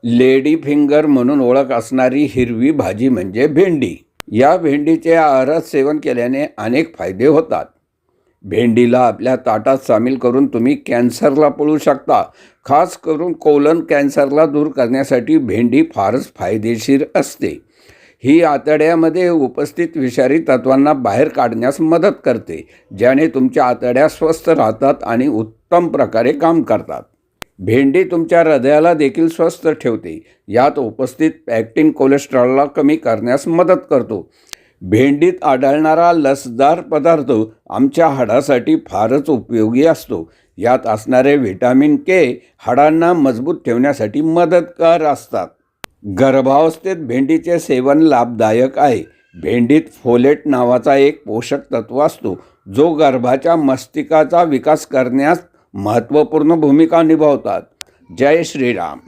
Lady finger म्हणून ओळख असणारी हिरवी भाजी म्हणजे भेंडी. या भेंडीचे आहारात सेवन केल्याने अनेक फायदे होतात. भेंडीला आपल्या ताटात सामील करून तुम्ही कॅन्सरला पळू शकता. खास करून कोलन कॅन्सरला दूर करण्यासाठी भेंडी फारच फायदेशीर असते. ही आतड्यामध्ये उपस्थित विषारी तत्वांना बाहेर काढण्यास मदत करते, ज्याने तुमच्या आतड्या स्वस्थ राहतात आणि उत्तम प्रकारे काम करतात. भेंडी तुमच्या हृदयाला देखील स्वस्थ ठेवते. यात उपस्थित पॅक्टिन कोलेस्ट्रॉलला कमी करण्यास मदत करतो. भेंडीत आढळणारा लसदार पदार्थ आमच्या हाडासाठी फारच उपयोगी असतो. यात असणारे व्हिटॅमिन के हाडांना मजबूत ठेवण्यासाठी मदतगार असतात. गर्भावस्थेत भेंडीचे सेवन लाभदायक आहे. भेंडीत फोलेट नावाचा एक पोषक तत्व असतो, जो गर्भाच्या मस्तिष्काचा विकास करण्यास महत्त्वपूर्ण भूमिका निभावतात. जय श्रीराम.